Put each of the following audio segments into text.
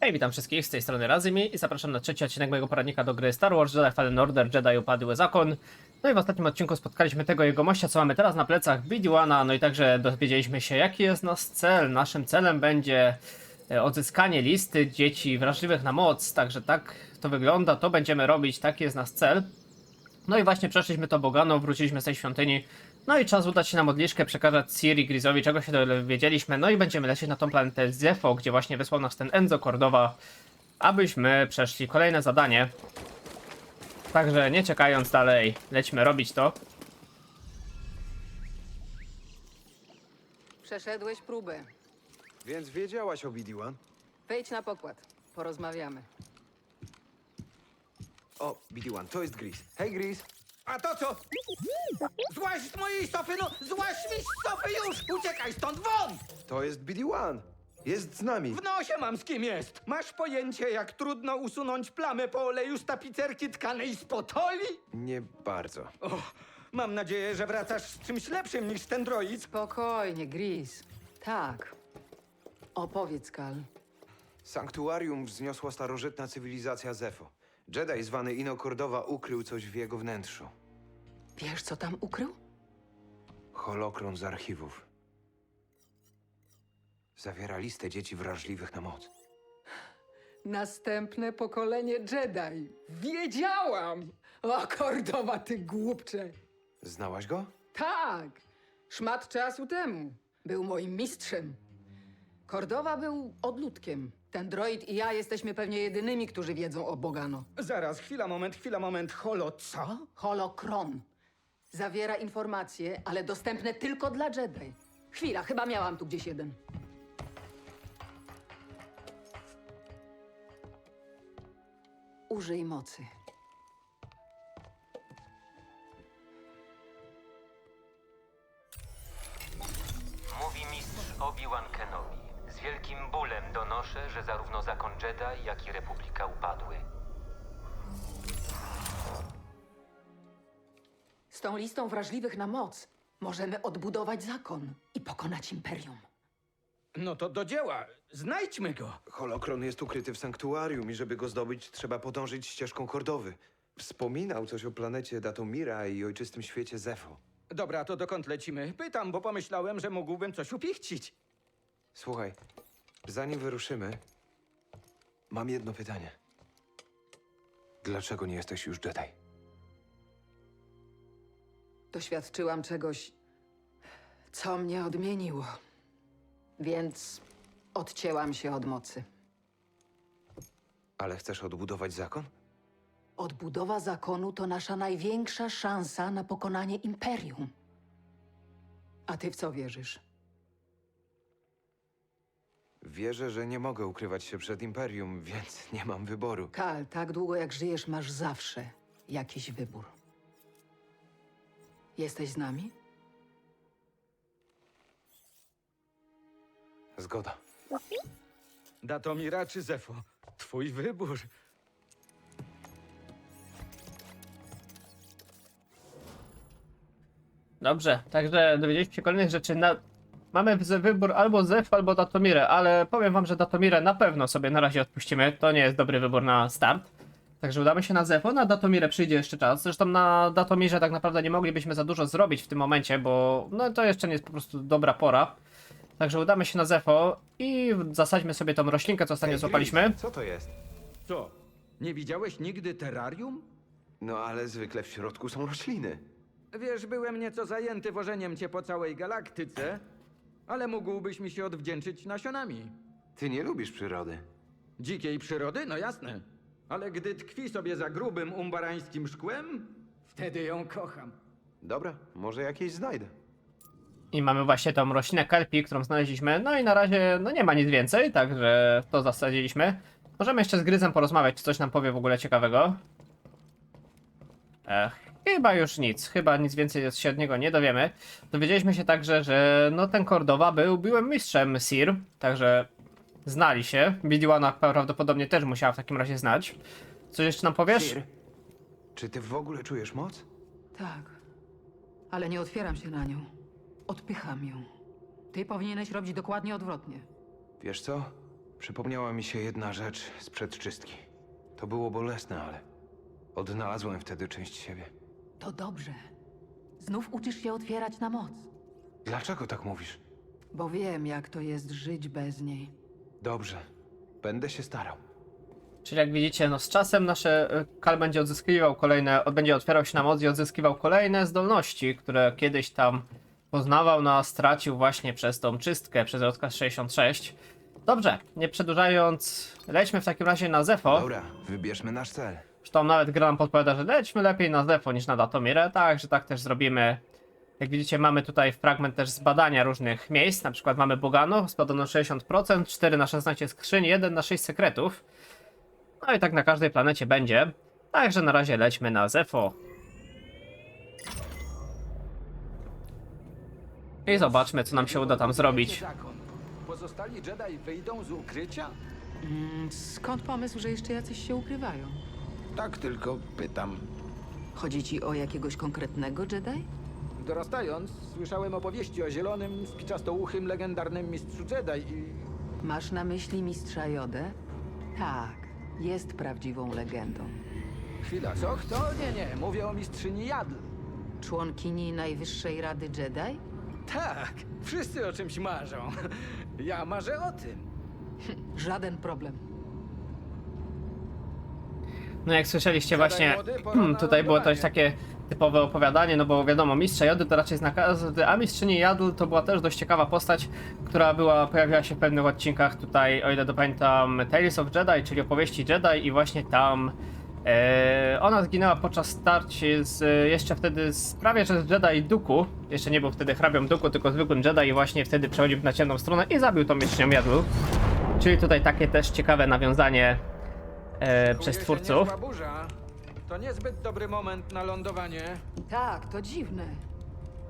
Hej, witam wszystkich, z tej strony Razymi i zapraszam na trzeci odcinek mojego poradnika do gry Star Wars Jedi Fallen Order, Jedi Upadły Zakon. No i w ostatnim odcinku spotkaliśmy tego jegomościa, co mamy teraz na plecach, BD-1, no i także dowiedzieliśmy się, jaki jest nasz cel. Naszym celem będzie odzyskanie listy dzieci wrażliwych na moc, także tak to wygląda, to będziemy robić, taki jest nasz cel. No i właśnie przeszliśmy to Bogano, wróciliśmy z tej świątyni. No i czas udać się na modliszkę, przekazać Ciri Grizowi, czego się dowiedzieliśmy. No i będziemy lecieć na tą planetę Zefo, gdzie właśnie wysłał nas ten Enzo Cordova, abyśmy przeszli kolejne zadanie. Także nie czekając dalej, lećmy robić to. Przeszedłeś próbę. Więc wiedziałaś o BD-1? Wejdź na pokład. Porozmawiamy. O, BD-1, to jest Gris. Hej, Gris. A to co? Złaź z mojej sofy, no! Złaź mi z sofy już! Uciekaj stąd, won! To jest BD-1. Jest z nami. W nosie mam z kim jest! Masz pojęcie, jak trudno usunąć plamę po oleju z tapicerki tkanej z potoli? Nie bardzo. O, mam nadzieję, że wracasz z czymś lepszym niż ten droid. Spokojnie, Gris. Tak. Opowiedz, Kal. Sanktuarium wzniosła starożytna cywilizacja Zefo. Jedi zwany Ino Cordova ukrył coś w jego wnętrzu. Wiesz, co tam ukrył? Holokron z archiwów. Zawiera listę dzieci wrażliwych na moc. Następne pokolenie Jedi. Wiedziałam! O, Kordowa, ty głupcze. Znałaś go? Tak. Szmat czasu temu. Był moim mistrzem. Kordowa był odludkiem. Ten droid i ja jesteśmy pewnie jedynymi, którzy wiedzą o Bogano. Zaraz, chwila, moment. Holo, co? Holokron. Zawiera informacje, ale dostępne tylko dla Jedi. Chwila, chyba miałam tu gdzieś jeden. Użyj mocy. Mówi mistrz Obi-Wan Kenobi. Z wielkim bólem donoszę, że zarówno zakon Jedi, jak i Republika upadły. Z tą listą wrażliwych na moc możemy odbudować zakon i pokonać Imperium. No to do dzieła. Znajdźmy go. Holokron jest ukryty w sanktuarium i żeby go zdobyć, trzeba podążyć ścieżką Kordowy. Wspominał coś o planecie Datomira i ojczystym świecie Zefo. Dobra, to dokąd lecimy? Pytam, bo pomyślałem, że mógłbym coś upichcić. Słuchaj, zanim wyruszymy, mam jedno pytanie. Dlaczego nie jesteś już Jedi? Doświadczyłam czegoś, co mnie odmieniło. Więc odcięłam się od mocy. Ale chcesz odbudować zakon? Odbudowa zakonu to nasza największa szansa na pokonanie Imperium. A ty w co wierzysz? Wierzę, że nie mogę ukrywać się przed Imperium, więc nie mam wyboru. Kal, tak długo jak żyjesz, masz zawsze jakiś wybór. Jesteś z nami? Zgoda. Datomira czy Zefo? Twój wybór. Dobrze, także dowiedzieliśmy się kolejnych rzeczy. Mamy wybór albo Zef, albo Datomirę, ale powiem wam, że Datomirę na pewno sobie na razie odpuścimy. To nie jest dobry wybór na start. Także udamy się na Zefo, na Datomirę przyjdzie jeszcze czas. Zresztą na Datomirze tak naprawdę nie moglibyśmy za dużo zrobić w tym momencie, bo no to jeszcze nie jest po prostu dobra pora. Także udamy się na Zefo i zasadźmy sobie tą roślinkę, co ostatnio złapaliśmy. Gris, co to jest? Co? Nie widziałeś nigdy terrarium? No ale zwykle w środku są rośliny. Wiesz, byłem nieco zajęty wożeniem cię po całej galaktyce, ale mógłbyś mi się odwdzięczyć nasionami. Ty nie lubisz przyrody. Dzikiej przyrody? No jasne. Ale gdy tkwi sobie za grubym umbarańskim szkłem, wtedy ją kocham. Dobra, może jakieś znajdę. I mamy właśnie tą roślinę kelpii, którą znaleźliśmy. No i na razie no nie ma nic więcej, także to zasadziliśmy. Możemy jeszcze z Gryzem porozmawiać, czy coś nam powie w ogóle ciekawego. Chyba już nic. Chyba nic więcej się od niego nie dowiemy. Dowiedzieliśmy się także, że no ten Cordova był byłym mistrzem Sir, także znali się. BD-1 prawdopodobnie też musiała w takim razie znać. Coś jeszcze nam powiesz? Sir, czy ty w ogóle czujesz moc? Tak. Ale nie otwieram się na nią. Odpycham ją. Ty powinieneś robić dokładnie odwrotnie. Wiesz co? Przypomniała mi się jedna rzecz sprzed czystki. To było bolesne, ale odnalazłem wtedy część siebie. To dobrze. Znów uczysz się otwierać na moc. Dlaczego tak mówisz? Bo wiem, jak to jest żyć bez niej. Dobrze. Będę się starał. Czyli jak widzicie, no z czasem nasze Kal będzie odzyskiwał będzie otwierał się na moc i odzyskiwał kolejne zdolności, które kiedyś tam poznawał, no a stracił właśnie przez tą czystkę, przez rozkaz 66. Dobrze, nie przedłużając, lećmy w takim razie na Zefo. Dobra, wybierzmy nasz cel. Zresztą nawet gra nam podpowiada, że lećmy lepiej na Zefo niż na Datomirę, także tak też zrobimy. Jak widzicie, mamy tutaj fragment też z badania różnych miejsc, na przykład mamy Bogano, zbadano 60%, 4 na 16 skrzyń, 1 na 6 sekretów. No i tak na każdej planecie będzie. Także na razie lećmy na Zefo. I zobaczmy, co nam się uda tam zrobić. Zakon. Pozostali Jedi wyjdą z ukrycia? Skąd pomysł, że jeszcze jacyś się ukrywają? Tak tylko pytam. Chodzi ci o jakiegoś konkretnego Jedi? Dorastając, słyszałem opowieści o zielonym, spiczastouchym, legendarnym mistrzu Jedi i... Masz na myśli mistrza Jodę? Tak, jest prawdziwą legendą. Chwila, co? Kto? Nie, mówię o mistrzyni Jadl. Członkini Najwyższej Rady Jedi? Tak, wszyscy o czymś marzą. Ja marzę o tym. Żaden problem. No jak słyszeliście Zadaj właśnie, młody, pora na tutaj było lądowanie. też takie typowe opowiadanie, no bo wiadomo, mistrza Jody to raczej z nakazu, a mistrzyni Jadl to była też dość ciekawa postać, która pojawiła się w pewnych odcinkach tutaj, o ile pamiętam, Tales of Jedi, czyli opowieści Jedi i właśnie tam ona zginęła podczas starć jeszcze wtedy prawie że z Jedi Dooku, jeszcze nie był wtedy hrabią Dooku, tylko zwykłym Jedi i właśnie wtedy przechodził na ciemną stronę i zabił tą mistrzynią Jadl. Czyli tutaj takie też ciekawe nawiązanie przez Czuje się twórców. niezła burza. To niezbyt dobry moment na lądowanie. Tak, to dziwne.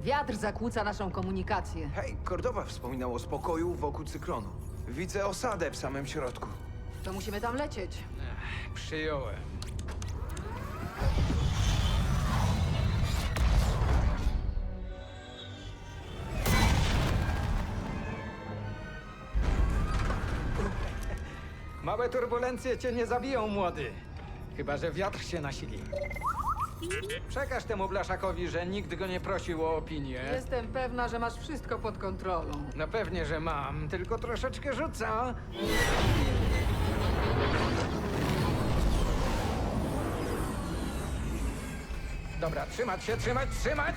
Wiatr zakłóca naszą komunikację. Hej, Cordowa wspominał o spokoju wokół cyklonu. Widzę osadę w samym środku. To musimy tam lecieć. Przyjąłem. Małe turbulencje cię nie zabiją, młody. Chyba że wiatr się nasili. Przekaż temu blaszakowi, że nikt go nie prosił o opinię. Jestem pewna, że masz wszystko pod kontrolą. No pewnie, że mam, tylko troszeczkę rzuca. Dobra, trzymać się, trzymać!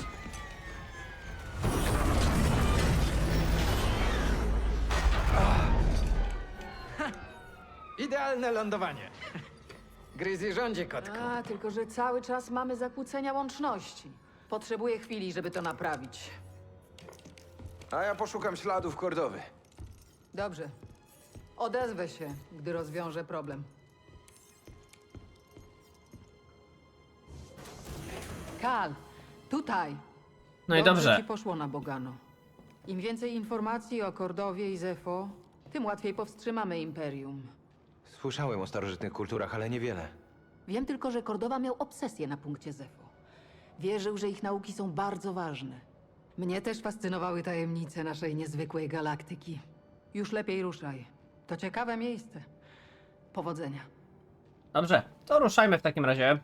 Ha, idealne lądowanie. Gryzy rządzie, kotku. A, tylko że cały czas mamy zakłócenia łączności. Potrzebuję chwili, żeby to naprawić. A ja poszukam śladów Cordowy. Dobrze. Odezwę się, gdy rozwiążę problem. Kal, tutaj. No i Dobrze dobrze. ci poszło na Bogano. Im więcej informacji o Kordowie i Zefo, tym łatwiej powstrzymamy Imperium. Słyszałem o starożytnych kulturach, ale niewiele. Wiem tylko, że Kordowa miał obsesję na punkcie Zefo. Wierzył, że ich nauki są bardzo ważne. Mnie też fascynowały tajemnice naszej niezwykłej galaktyki. Już lepiej ruszaj. To ciekawe miejsce. Powodzenia. Dobrze, to ruszajmy w takim razie.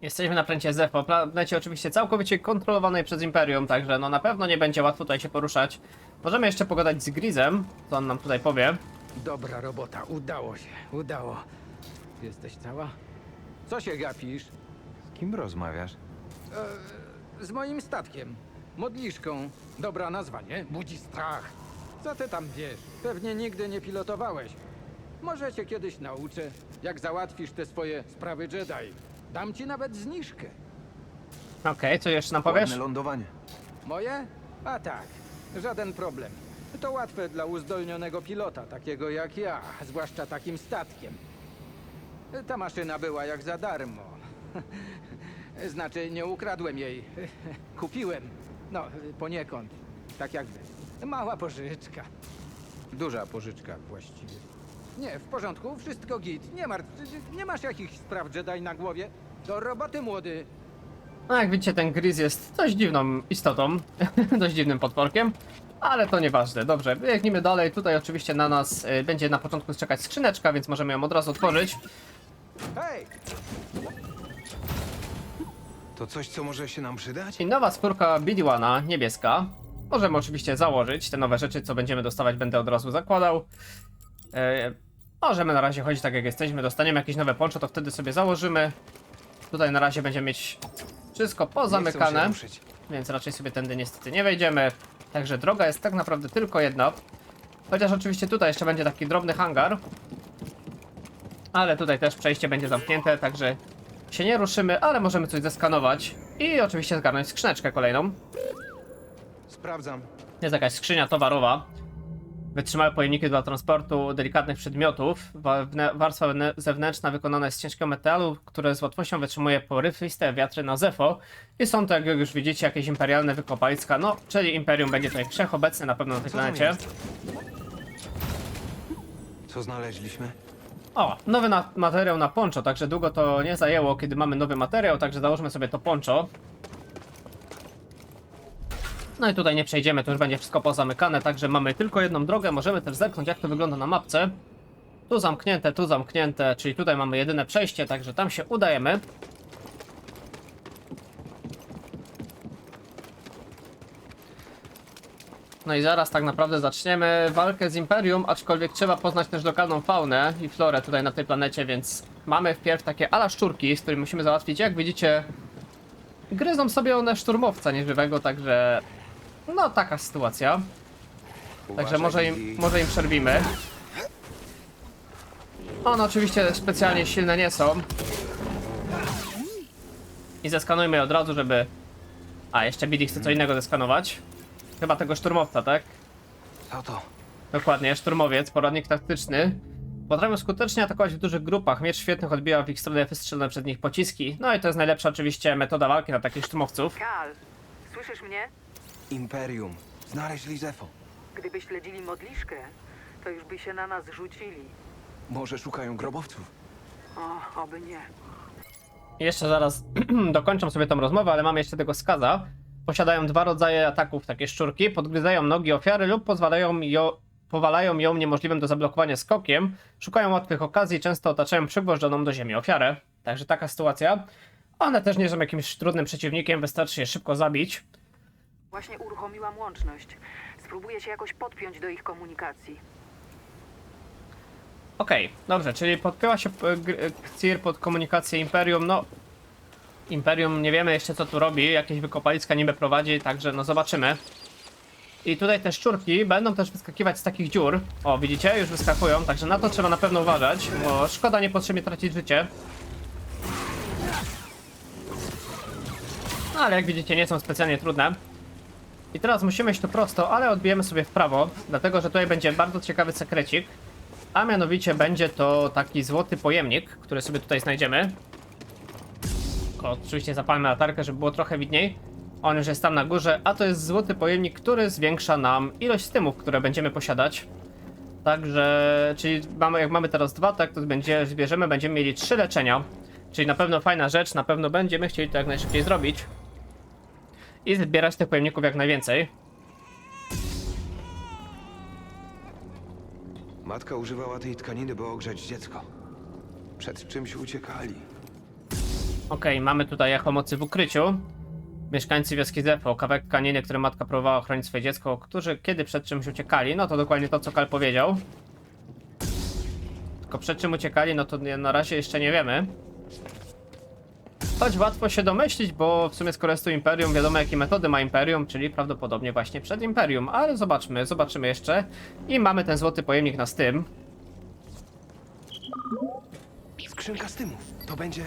Jesteśmy na planecie Zefo, planecie oczywiście całkowicie kontrolowanej przez Imperium, także no na pewno nie będzie łatwo tutaj się poruszać. Możemy jeszcze pogadać z Grizem, co on nam tutaj powie. Dobra robota, udało się, udało. Jesteś cała? Co się gapisz? Z kim rozmawiasz? Z moim statkiem. Modliszką. Dobra nazwa, nie? Budzi strach. Co ty tam wiesz? Pewnie nigdy nie pilotowałeś. Może cię kiedyś nauczę, jak załatwisz te swoje sprawy Jedi. Dam ci nawet zniżkę. Okej, co jeszcze nam powiesz? Ładne lądowanie. Moje? A tak, żaden problem. To łatwe dla uzdolnionego pilota, takiego jak ja, zwłaszcza takim statkiem. Ta maszyna była jak za darmo. Znaczy, nie ukradłem jej. Kupiłem. No, poniekąd. Tak jakby. Mała pożyczka. Duża pożyczka właściwie. Nie, w porządku, wszystko git. Nie martw, nie masz jakichś spraw Jedi na głowie. Do roboty, młody. No jak widzicie, ten Gryz jest dość dziwną istotą, dość dziwnym potworkiem, ale to nieważne. Dobrze, biegnijmy dalej. Tutaj oczywiście na nas będzie na początku czekać skrzyneczka, więc możemy ją od razu otworzyć. Hej! To coś, co może się nam przydać? I nowa skórka BD-1, niebieska. Możemy oczywiście założyć te nowe rzeczy, co będziemy dostawać, będę od razu zakładał. Możemy na razie chodzić tak jak jesteśmy, dostaniemy jakieś nowe poncho, to wtedy sobie założymy. Tutaj na razie będziemy mieć wszystko Nie chcą pozamykane, się ruszyć. więc raczej sobie tędy niestety nie wejdziemy. Także droga jest tak naprawdę tylko jedna. Chociaż oczywiście tutaj jeszcze będzie taki drobny hangar. Ale tutaj też przejście będzie zamknięte, także się nie ruszymy, ale możemy coś zeskanować. I oczywiście zgarnąć skrzyneczkę kolejną. Sprawdzam. Jest jakaś skrzynia towarowa. Wytrzymałe pojemniki dla transportu delikatnych przedmiotów. Warstwa zewnętrzna wykonana jest z ciężkiego metalu, które z łatwością wytrzymuje poryfiste wiatry na Zefo. I są to, jak już widzicie, jakieś imperialne wykopaliska. No, czyli Imperium będzie tutaj wszechobecne na pewno na tej Co tam planecie. jest? Co znaleźliśmy? O, nowy materiał na poncho, także długo to nie zajęło, kiedy mamy nowy materiał, także założmy sobie to poncho. No i tutaj nie przejdziemy, to już będzie wszystko pozamykane, także mamy tylko jedną drogę. Możemy też zerknąć, jak to wygląda na mapce. Tu zamknięte, czyli tutaj mamy jedyne przejście, także tam się udajemy. No i zaraz tak naprawdę zaczniemy walkę z Imperium, aczkolwiek trzeba poznać też lokalną faunę i florę tutaj na tej planecie, więc mamy wpierw takie ala szczurki, z którymi musimy załatwić. Jak widzicie, gryzą sobie one szturmowca nieżywego, także no taka sytuacja. Także może im przerwimy. One oczywiście specjalnie silne nie są. I zeskanujmy je od razu, żeby... A, jeszcze BD chce co innego zeskanować. Chyba tego szturmowca, tak? Co to? Dokładnie, szturmowiec, poradnik taktyczny. Potrafią skutecznie atakować w dużych grupach. Miecz świetnych odbija w ich stronę wystrzelone przez nich pociski. No i to jest najlepsza oczywiście metoda walki na takich szturmowców. Kal, słyszysz mnie? Imperium. Znaleźli Zefo. Gdyby śledzili modliszkę, to już by się na nas rzucili. Może szukają grobowców. O, oby nie. Jeszcze zaraz dokończę sobie tą rozmowę, ale mamy jeszcze tego skaza. Posiadają dwa rodzaje ataków, takie szczurki. Podgryzają nogi ofiary lub powalają ją niemożliwym do zablokowania skokiem. Szukają łatwych okazji, często otaczają przygwożdżoną do ziemi ofiarę. Także taka sytuacja. One też nie są jakimś trudnym przeciwnikiem, wystarczy je szybko zabić. Właśnie uruchomiłam łączność. Spróbuję się jakoś podpiąć do ich komunikacji. Okej, dobrze, czyli podpięła się Cir pod komunikację Imperium. No, Imperium nie wiemy jeszcze co tu robi, jakieś wykopaliska niby prowadzi, także no zobaczymy. I tutaj te szczurki będą też wyskakiwać z takich dziur. O, widzicie? Już wyskakują, także na to trzeba na pewno uważać, bo szkoda niepotrzebnie tracić życie. No, ale jak widzicie, nie są specjalnie trudne. I teraz musimy iść tu prosto, ale odbijemy sobie w prawo, dlatego że tutaj będzie bardzo ciekawy sekrecik. A mianowicie będzie to taki złoty pojemnik, który sobie tutaj znajdziemy. Oczywiście zapalmy latarkę, żeby było trochę widniej. On już jest tam na górze, a to jest złoty pojemnik, który zwiększa nam ilość stymów, które będziemy posiadać. Także, czyli jak mamy teraz 2, tak, to zbierzemy, będziemy mieli 3 leczenia. Czyli na pewno fajna rzecz, na pewno będziemy chcieli to jak najszybciej zrobić. I zbierać tych pojemników jak najwięcej. Matka używała tej tkaniny, by ogrzać dziecko. Przed czymś uciekali. Okej, mamy tutaj echo mocy w ukryciu. Mieszkańcy wioski Zefo, kawałek tkaniny, który matka próbowała ochronić swoje dziecko, którzy kiedy przed czymś uciekali, no to dokładnie to, co Kal powiedział. Tylko przed czym uciekali, no to na razie jeszcze nie wiemy. Choć łatwo się domyślić, bo w sumie skoro jest tu Imperium, wiadomo jakie metody ma Imperium, czyli prawdopodobnie właśnie przed Imperium, ale zobaczymy jeszcze. I mamy ten złoty pojemnik na stym. Skrzynka stymów. To będzie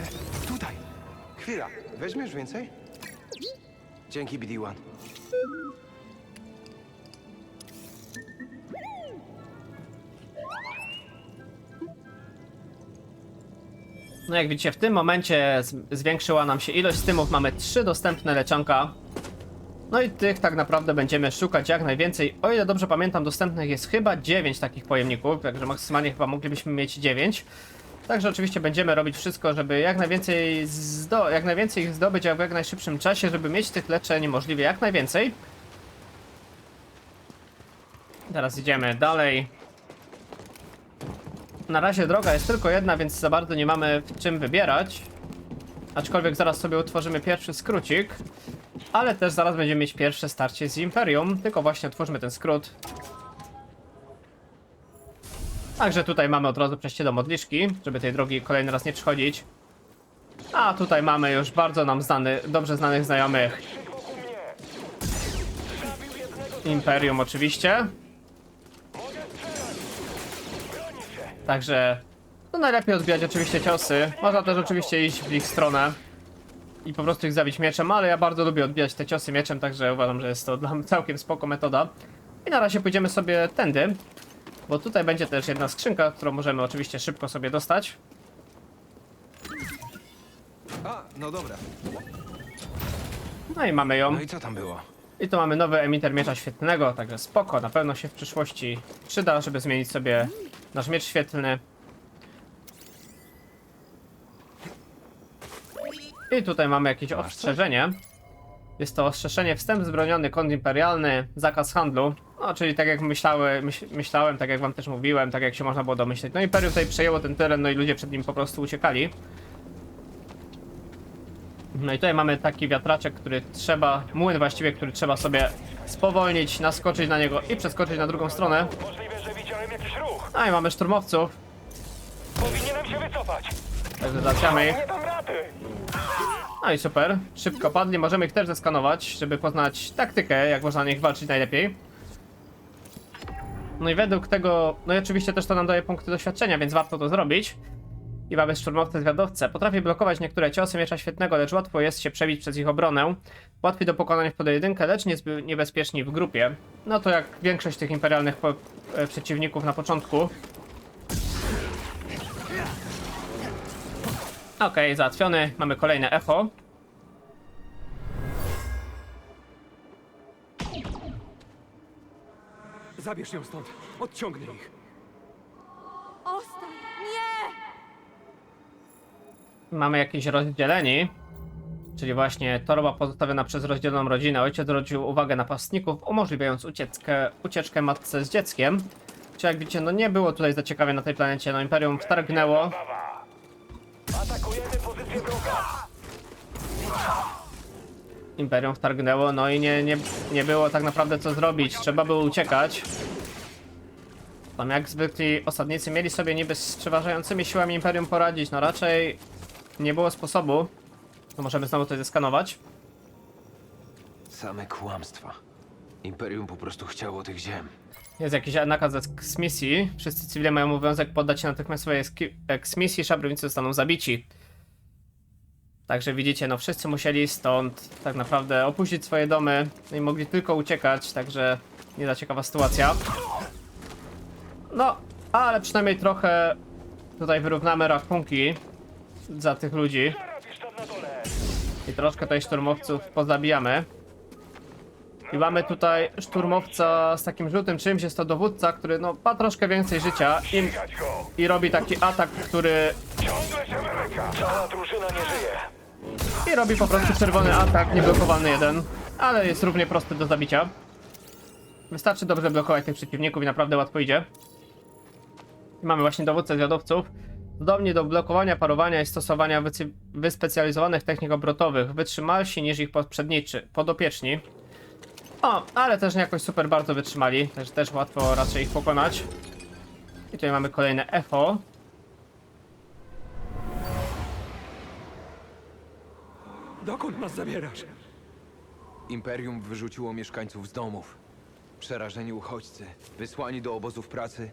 tutaj. Chwila. Weźmiesz więcej? Dzięki, BD-1. No jak widzicie, w tym momencie zwiększyła nam się ilość stymów, mamy 3 dostępne leczonka. No i tych tak naprawdę będziemy szukać jak najwięcej. O ile dobrze pamiętam, dostępnych jest chyba 9 takich pojemników, także maksymalnie chyba moglibyśmy mieć 9. Także oczywiście będziemy robić wszystko, żeby jak najwięcej ich zdobyć, a w jak najszybszym czasie, żeby mieć tych leczeń możliwie jak najwięcej. Teraz idziemy dalej. Na razie droga jest tylko jedna, więc za bardzo nie mamy w czym wybierać. Aczkolwiek zaraz sobie utworzymy pierwszy skrócik. Ale też zaraz będziemy mieć pierwsze starcie z Imperium. Tylko właśnie otwórzmy ten skrót. Także tutaj mamy od razu przejście do modliszki, żeby tej drogi kolejny raz nie przechodzić. A tutaj mamy już bardzo nam dobrze znanych znajomych. Imperium oczywiście. Także no najlepiej odbijać oczywiście ciosy. Można też oczywiście iść w ich stronę i po prostu ich zabić mieczem, ale ja bardzo lubię odbijać te ciosy mieczem, także uważam, że jest to dla mnie całkiem spoko metoda. I na razie pójdziemy sobie tędy, bo tutaj będzie też jedna skrzynka, którą możemy oczywiście szybko sobie dostać. A, no dobra. No i mamy ją. No i co tam było? I tu mamy nowy emiter miecza świetlnego, także spoko, na pewno się w przyszłości przyda, żeby zmienić sobie nasz miecz świetlny. I tutaj mamy jakieś ostrzeżenie. Jest to ostrzeżenie: wstęp zbroniony, kąt imperialny, zakaz handlu. No, czyli tak jak myślałem, tak jak wam też mówiłem, tak jak się można było domyśleć. No Imperium tutaj przejęło ten teren, no i ludzie przed nim po prostu uciekali. No i tutaj mamy taki wiatraczek, młyn właściwie, który trzeba sobie spowolnić, naskoczyć na niego i przeskoczyć na drugą stronę. Możliwe, że widziałem jakiś ruch. No i mamy szturmowców, Powinienem się wycofać. także zaczynamy ich. Nie dam rady. No i super, szybko padli, możemy ich też zeskanować, żeby poznać taktykę, jak można na nich walczyć najlepiej. No i według tego, no i oczywiście też to nam daje punkty doświadczenia, więc warto to zrobić. I mamy szturmowce zwiadowcę. Potrafi blokować niektóre ciosy miecza świetnego, lecz łatwo jest się przebić przez ich obronę. Łatwiej do pokonania w pojedynkę, lecz niebezpieczni w grupie. No to jak większość tych imperialnych przeciwników na początku. Okej, załatwiony. Mamy kolejne echo. Zabierz ją stąd. Odciągnij ich. Ostan, nie! Mamy jakieś rozdzieleni. Czyli właśnie torba pozostawiona przez rozdzieloną rodzinę. Ojciec zwrócił uwagę napastników, umożliwiając ucieczkę matce z dzieckiem. Czy jak widzicie, no nie było tutaj za ciekawie na tej planecie. No Imperium wtargnęło. Atakujemy pozycję wroga. Imperium wtargnęło, no i nie było tak naprawdę co zrobić. Trzeba było uciekać. Tam jak zwykli osadnicy mieli sobie niby z przeważającymi siłami Imperium poradzić. No raczej nie było sposobu. To możemy znowu to zeskanować. Same kłamstwa. Imperium po prostu chciało tych ziem. Jest jakiś nakaz z misji. Wszyscy cywile mają obowiązek poddać się natychmiastowej eksmisji, szabrownicy zostaną zabici. Także widzicie, no wszyscy musieli stąd tak naprawdę opuścić swoje domy, no i mogli tylko uciekać, także nie za ciekawa sytuacja. No, ale przynajmniej trochę tutaj wyrównamy rachunki za tych ludzi. I troszkę tutaj szturmowców pozabijamy. I mamy tutaj szturmowca z takim żółtym czymś, jest to dowódca, który no ma troszkę więcej życia i robi taki atak, który... Ciągle się wyryka. Cała drużyna nie żyje. I robi po prostu czerwony atak, nieblokowany jeden, ale jest równie prosty do zabicia. Wystarczy dobrze blokować tych przeciwników i naprawdę łatwo idzie. I mamy właśnie dowódcę zwiadowców. Zdolni do blokowania, parowania i stosowania wyspecjalizowanych technik obrotowych, wytrzymalsi niż ich podopieczni. O, ale też nie jakoś super bardzo wytrzymali, także też łatwo raczej ich pokonać. I tutaj mamy kolejne echo. Dokąd nas zabierasz? Imperium wyrzuciło mieszkańców z domów. Przerażeni uchodźcy, wysłani do obozów pracy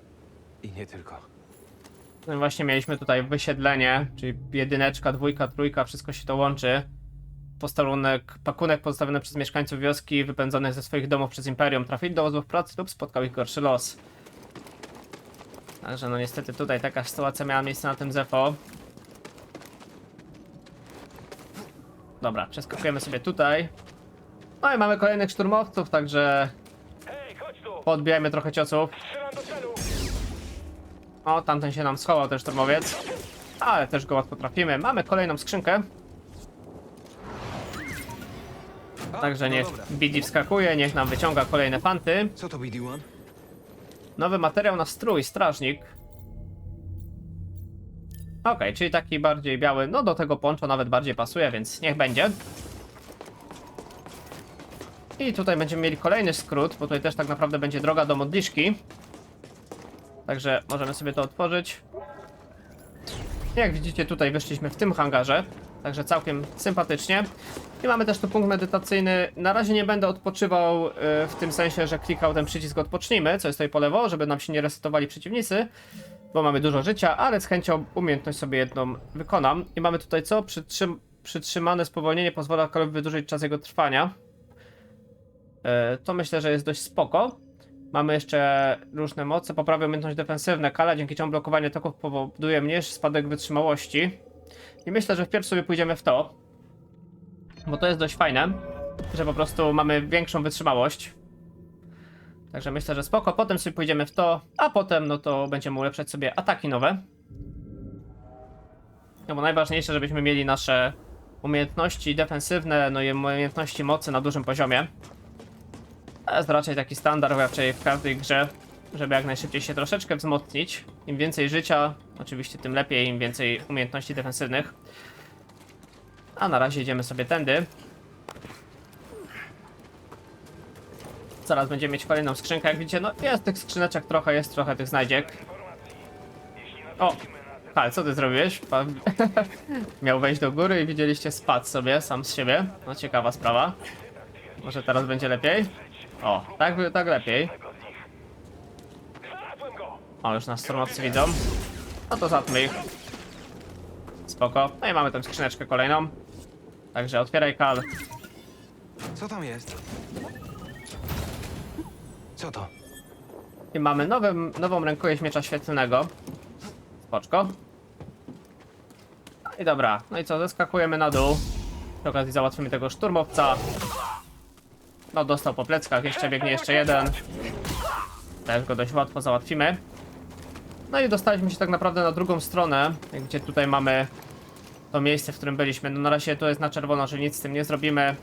i nie tylko. No i właśnie mieliśmy tutaj wysiedlenie, czyli jedyneczka, dwójka, trójka, wszystko się to łączy. Pakunek pozostawiony przez mieszkańców wioski wypędzonych ze swoich domów przez Imperium. Trafili do obozów pracy lub spotkał ich gorszy los. Także no niestety tutaj taka sytuacja miała miejsce na tym Zefo. Dobra, przeskakujemy sobie tutaj. No i mamy kolejnych szturmowców, także Hej, chodź tu. podbijajmy trochę ciosów. Strzelam do celu. O, tamten się nam schował, ten szturmowiec. ale też go łatwo trafimy. Mamy kolejną skrzynkę. Także niech BD wskakuje, niech nam wyciąga kolejne fanty. Co to BD-1? Nowy materiał na strój, strażnik. Okej, czyli taki bardziej biały, no do tego poncho nawet bardziej pasuje, więc niech będzie. I tutaj będziemy mieli kolejny skrót, bo tutaj też tak naprawdę będzie droga do modliszki. Także możemy sobie to otworzyć. Jak widzicie, tutaj wyszliśmy w tym hangarze, także całkiem sympatycznie. I mamy też tu punkt medytacyjny. Na razie nie będę odpoczywał w tym sensie, że klikał ten przycisk odpocznijmy, co jest tutaj po lewo, żeby nam się nie resetowali przeciwnicy, bo mamy dużo życia, ale z chęcią umiejętność sobie jedną wykonam. I mamy tutaj co? Przytrzymane spowolnienie pozwala kolowi wydłużyć czas jego trwania. To myślę, że jest dość spoko. Mamy jeszcze różne moce, poprawia umiejętność defensywne. Kala, dzięki czemu blokowanie toków powoduje mniejszy spadek wytrzymałości. I myślę, że wpierw sobie pójdziemy w to, bo to jest dość fajne, że po prostu mamy większą wytrzymałość. Także myślę, że spoko. Potem sobie pójdziemy w to, a potem no to będziemy ulepszać sobie ataki nowe. No bo najważniejsze, żebyśmy mieli nasze umiejętności defensywne, no i umiejętności mocy na dużym poziomie. To jest raczej taki standard raczej w każdej grze, żeby jak najszybciej się troszeczkę wzmocnić. Im więcej życia, oczywiście tym lepiej, im więcej umiejętności defensywnych. A na razie idziemy sobie tędy. Zaraz będziemy mieć kolejną skrzynkę, jak widzicie, no jest tych skrzyneczek trochę, jest trochę tych znajdziek. O! Hal, co ty zrobiłeś? Miał wejść do góry i widzieliście, spadł sobie sam z siebie. No ciekawa sprawa. Może teraz będzie lepiej? O, tak lepiej. O, już nas stormowcy widzą. No to zatmy ich. Spoko. No i mamy tę skrzyneczkę kolejną. Także otwieraj, Kal. Co tam jest? Co to? I mamy nową rękojeść miecza świetlnego. Spoczko. No i dobra. No i co, zeskakujemy na dół. Przy okazji załatwimy tego szturmowca. No dostał po pleckach, jeszcze biegnie jeszcze jeden. Też go dość łatwo załatwimy. No i dostaliśmy się tak naprawdę na drugą stronę, gdzie tutaj mamy to miejsce, w którym byliśmy. No na razie to jest na czerwono, że nic z tym nie zrobimy.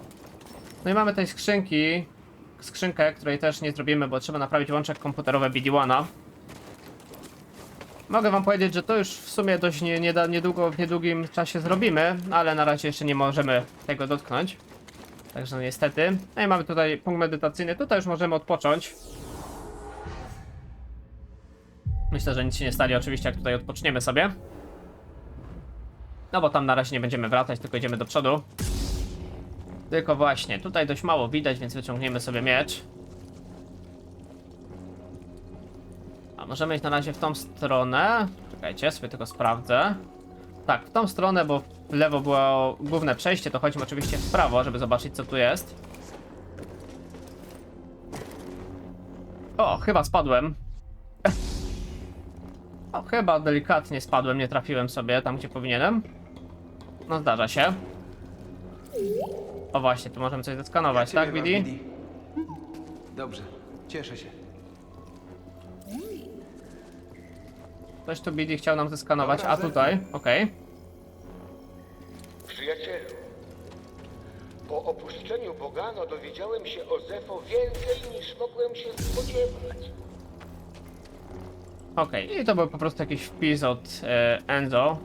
No i mamy tej skrzynkę, której też nie zrobimy, bo trzeba naprawić łączek komputerowe BD-1. Mogę wam powiedzieć, że to już w sumie dość niedługo, w niedługim czasie zrobimy, ale na razie jeszcze nie możemy tego dotknąć. Także no niestety. No i mamy tutaj punkt medytacyjny, tutaj już możemy odpocząć. Myślę, że nic się nie stanie oczywiście, jak tutaj odpoczniemy sobie. No bo tam na razie nie będziemy wracać, tylko idziemy do przodu. Tylko właśnie, tutaj dość mało widać, więc wyciągniemy sobie miecz. A możemy iść na razie w tą stronę. Czekajcie, sobie tylko sprawdzę. Tak, w tą stronę, bo w lewo było główne przejście, to chodźmy oczywiście w prawo, żeby zobaczyć, co tu jest. O, chyba spadłem. O, chyba delikatnie spadłem, nie trafiłem sobie tam, gdzie powinienem. No zdarza się. O właśnie, tu możemy coś zeskanować, tak, BD? Dobrze, cieszę się. Ktoś tu BD chciał nam zeskanować, a tutaj, okej. Przyjacielu, po opuszczeniu Bogano dowiedziałem się o Zefo więcej niż mogłem się spodziewać. Okej, i to był po prostu jakiś wpis od Enzo,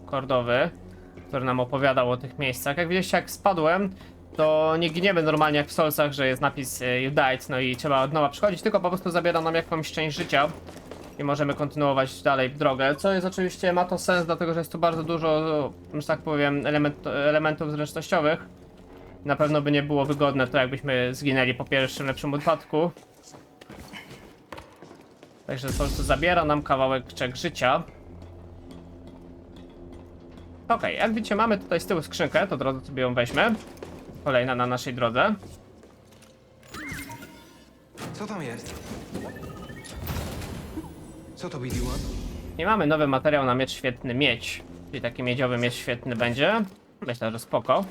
kordowy, który nam opowiadał o tych miejscach. Jak widzieliście, jak spadłem, to nie giniemy normalnie jak w Soulsach, że jest napis you died, no i trzeba od nowa przychodzić, tylko po prostu zabiera nam jakąś część życia i możemy kontynuować dalej w drogę, co jest oczywiście, ma to sens, dlatego że jest tu bardzo dużo, że tak powiem, elementów zręcznościowych. Na pewno by nie było wygodne to, jakbyśmy zginęli po pierwszym lepszym wypadku. Także po prostu zabiera nam kawałeczek życia. Okej, jak widzicie, mamy tutaj z tyłu skrzynkę, to od razu sobie ją weźmy. Kolejna na naszej drodze. Co tam jest? Co to BD-1? I mamy nowy materiał na miecz świetny miedź. Czyli taki miedziowy miecz świetny będzie. Myślę, że spoko.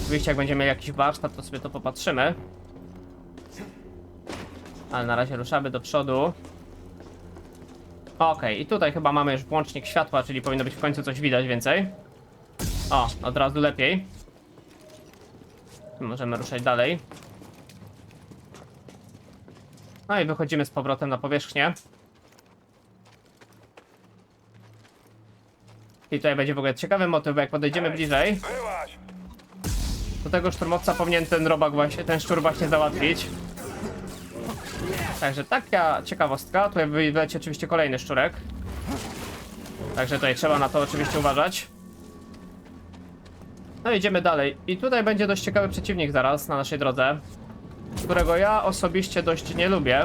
Oczywiście jak będziemy mieli jakiś warsztat, to sobie to popatrzymy. Ale na razie ruszamy do przodu. Okej, i tutaj chyba mamy już włącznik światła, czyli powinno być w końcu coś widać więcej. O, od razu lepiej. Możemy ruszać dalej. No i wychodzimy z powrotem na powierzchnię. I tutaj będzie w ogóle ciekawy motyw, bo jak podejdziemy bliżej, Byłaś! do tego szturmowca powinien ten robak właśnie, ten szczur właśnie załatwić. Także taka ciekawostka. Tutaj wyleci oczywiście kolejny szczurek. Także tutaj trzeba na to oczywiście uważać. No idziemy dalej. I tutaj będzie dość ciekawy przeciwnik zaraz na naszej drodze, którego ja osobiście dość nie lubię.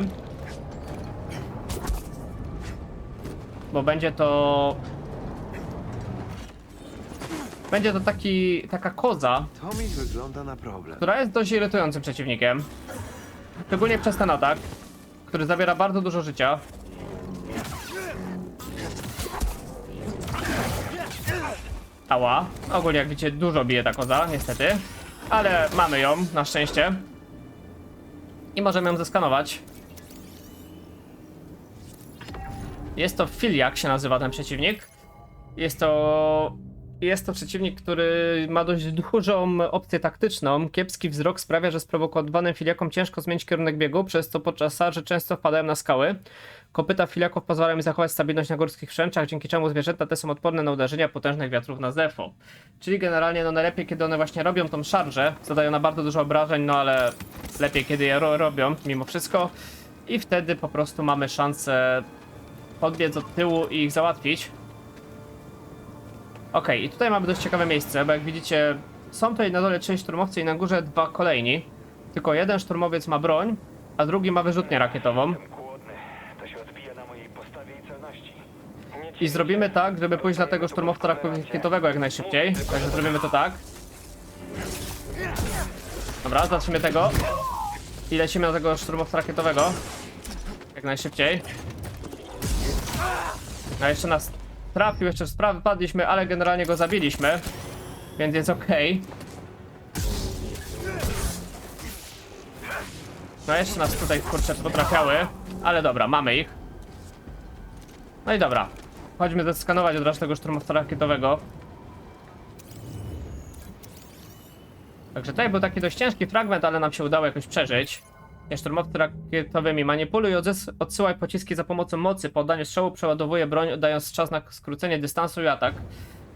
Bo będzie to taka koza, To mi wygląda na problem. która jest dość irytującym przeciwnikiem. Szczególnie przez ten atak, który zabiera bardzo dużo życia. Ała. Ogólnie jak widzicie dużo bije ta koza, niestety. Ale mamy ją, na szczęście. I możemy ją zeskanować. Jest to Filiak, się nazywa ten przeciwnik. Jest to przeciwnik, który ma dość dużą opcję taktyczną. Kiepski wzrok sprawia, że sprowokowanym filiakom ciężko zmienić kierunek biegu, przez co podczas szarży często wpadają na skały. Kopyta filiaków pozwalają mi zachować stabilność na górskich przęczach, dzięki czemu zwierzęta te są odporne na uderzenia potężnych wiatrów na Zefo. Czyli generalnie no najlepiej, kiedy one właśnie robią tą szarżę, zadają na bardzo dużo obrażeń, no ale lepiej, kiedy je robią mimo wszystko. I wtedy po prostu mamy szansę podbiec od tyłu i ich załatwić. Okej, i tutaj mamy dość ciekawe miejsce, bo jak widzicie, są tutaj na dole 3 szturmowcy i na górze 2 kolejni. Tylko jeden szturmowiec ma broń, a drugi ma wyrzutnię rakietową. Głodny. To się odbija na mojej postawie i celności. I zrobimy tak, żeby pójść na tego szturmowca rakietowego jak najszybciej. Także zrobimy to tak. Dobra, zacznijmy tego. I lecimy na tego szturmowca rakietowego. Jak najszybciej. A jeszcze nas trafił, jeszcze z prawy padliśmy, ale generalnie go zabiliśmy. Więc jest okej. No jeszcze nas tutaj kurczę potrafiały. Ale dobra, mamy ich. No i dobra. Chodźmy zeskanować od razu tego szturmowca rakietowego. Także tutaj był taki dość ciężki fragment, ale nam się udało jakoś przeżyć. Szturmowcy rakietowymi manipuluj, odsyłaj pociski za pomocą mocy. Po oddaniu strzału przeładowuje broń, dając czas na skrócenie dystansu i atak.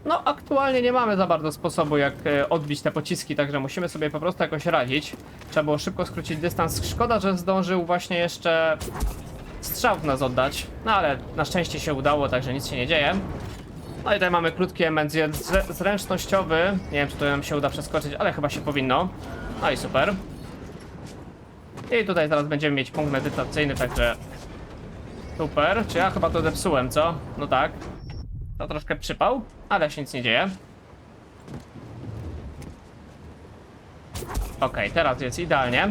No aktualnie nie mamy za bardzo sposobu jak odbić te pociski, także musimy sobie po prostu jakoś radzić. Trzeba było szybko skrócić dystans. Szkoda, że zdążył właśnie jeszcze strzał w nas oddać. No ale na szczęście się udało, także nic się nie dzieje. No i tutaj mamy krótki element zręcznościowy. Nie wiem, czy to nam się uda przeskoczyć, ale chyba się powinno. No i super. I tutaj zaraz będziemy mieć punkt medytacyjny, także super. Czy ja chyba to zepsułem, co? No tak. To troszkę przypał, ale się nic nie dzieje. Okej, teraz jest idealnie.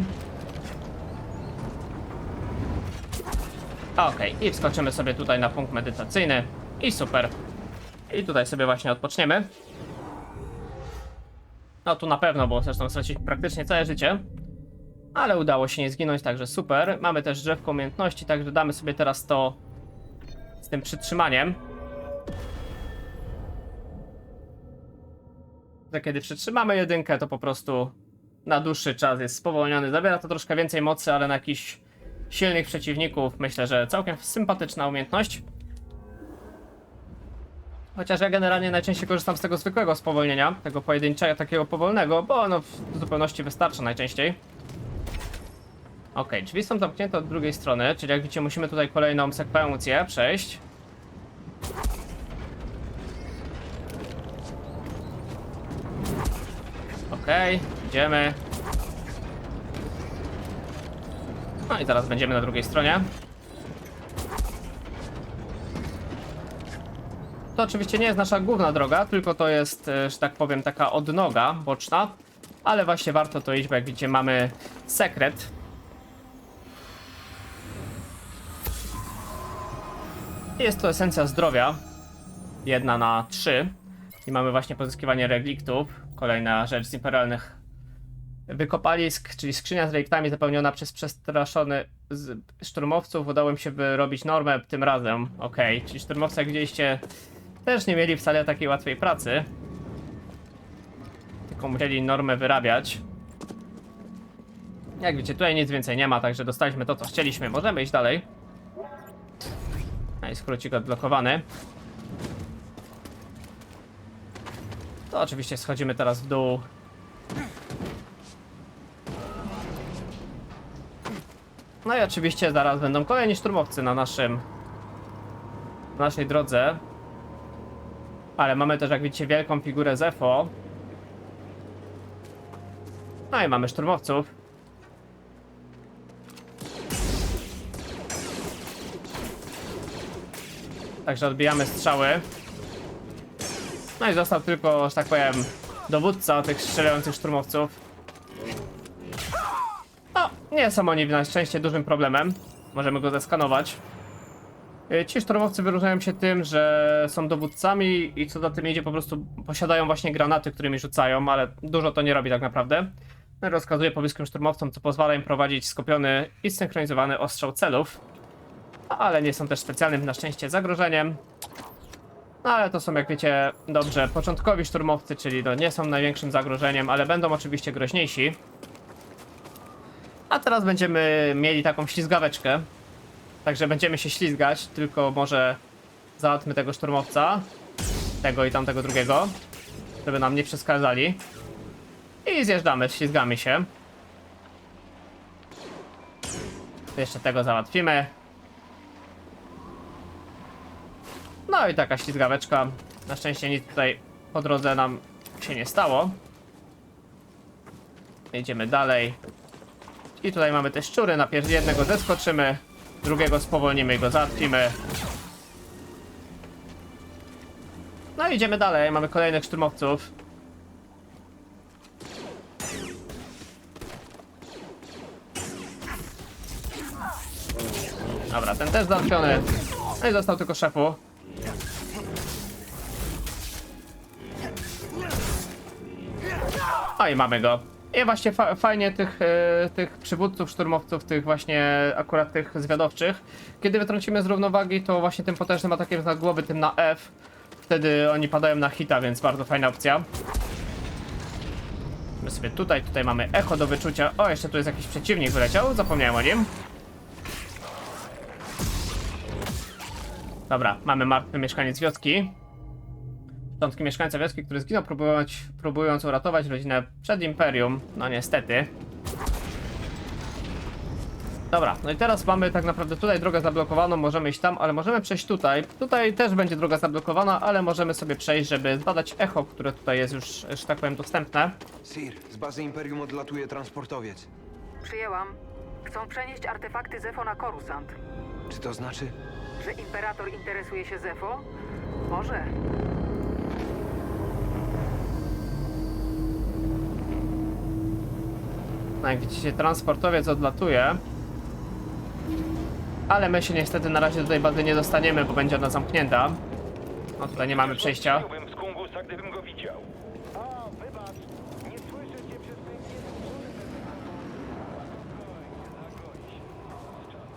Okej, i wskoczymy sobie tutaj na punkt medytacyjny. I super. I tutaj sobie właśnie odpoczniemy. No tu na pewno, bo zresztą stracić praktycznie całe życie. Ale udało się nie zginąć, także super. Mamy też drzewko umiejętności, także damy sobie teraz to z tym przytrzymaniem. Że kiedy przytrzymamy jedynkę, to po prostu na dłuższy czas jest spowolniony. Zabiera to troszkę więcej mocy, ale na jakichś silnych przeciwników myślę, że całkiem sympatyczna umiejętność. Chociaż ja generalnie najczęściej korzystam z tego zwykłego spowolnienia, tego pojedynczego, takiego powolnego, bo ono w zupełności wystarcza najczęściej. Okej, drzwi są zamknięte od drugiej strony, czyli jak widzicie musimy tutaj kolejną sekwencję przejść. Okej, idziemy. No i zaraz będziemy na drugiej stronie. To oczywiście nie jest nasza główna droga, tylko to jest, że tak powiem, taka odnoga boczna. Ale właśnie warto to iść, bo jak widzicie mamy sekret. Jest to esencja zdrowia. 1 na 3. I mamy właśnie pozyskiwanie reliktów. Kolejna rzecz z imperialnych wykopalisk, czyli skrzynia z reliktami zapełniona przez przestraszony szturmowców. Udało mi się wyrobić normę tym razem. Okej, czyli szturmowcy, jak widzieliście, też nie mieli wcale takiej łatwej pracy. Tylko musieli normę wyrabiać. Jak widzicie, tutaj nic więcej nie ma, także dostaliśmy to, co chcieliśmy. Możemy iść dalej. No i skrócik odblokowany. To oczywiście schodzimy teraz w dół. No i oczywiście zaraz będą kolejni szturmowcy na naszej drodze. Ale mamy też, jak widzicie, wielką figurę Zefo. No i mamy szturmowców. Także odbijamy strzały. No i został tylko, że tak powiem, dowódca tych strzelających szturmowców. No, nie są oni na szczęście dużym problemem. Możemy go zeskanować. Ci szturmowcy wyróżniają się tym, że są dowódcami i co za tym idzie, po prostu posiadają właśnie granaty, którymi rzucają, ale dużo to nie robi tak naprawdę. No i rozkazuje pobliskim szturmowcom, co pozwala im prowadzić skupiony i zsynchronizowany ostrzał celów. Ale nie są też specjalnym na szczęście zagrożeniem. No ale to są, jak wiecie, dobrze, początkowi szturmowcy, czyli no, nie są największym zagrożeniem, ale będą oczywiście groźniejsi. A teraz będziemy mieli taką ślizgaweczkę. Także będziemy się ślizgać, tylko może załatwmy tego szturmowca. Tego i tamtego drugiego. Żeby nam nie przeszkadzali. I zjeżdżamy, ślizgamy się. Jeszcze tego załatwimy. No i taka ślizgaweczka. Na szczęście nic tutaj po drodze nam się nie stało. Jedziemy dalej. I tutaj mamy te szczury. Na jednego zeskoczymy, drugiego spowolnimy i go załatwimy. No i idziemy dalej. Mamy kolejnych szturmowców. Dobra, ten też załatwiony. No i został tylko szefu. No i mamy go. I właśnie fajnie tych przywódców, szturmowców, tych właśnie akurat tych zwiadowczych. Kiedy wytrącimy z równowagi, to właśnie tym potężnym atakiem z głowy, tym na F. Wtedy oni padają na hita, więc bardzo fajna opcja. My sobie tutaj mamy echo do wyczucia. O, jeszcze tu jest jakiś przeciwnik wyleciał, zapomniałem o nim. Dobra, mamy martwy mieszkaniec wioski. Początki mieszkańca wioski, który zginął próbując uratować rodzinę przed Imperium. No niestety. Dobra, no i teraz mamy tak naprawdę tutaj drogę zablokowaną, możemy iść tam, ale możemy przejść tutaj. Tutaj też będzie droga zablokowana, ale możemy sobie przejść, żeby zbadać echo, które tutaj jest już, że tak powiem, dostępne. Sir, z bazy Imperium odlatuje transportowiec. Przyjęłam. Chcą przenieść artefakty Zefo na Coruscant. Czy to znaczy? Że Imperator interesuje się Zefo? Może. No jak widzicie, transportowiec odlatuje. Ale my się niestety na razie do tej bazy nie dostaniemy, bo będzie ona zamknięta. No tutaj nie mamy przejścia. Byłbym z Kungusa, gdybym go widział. A, wybacz. Nie słyszę cię przez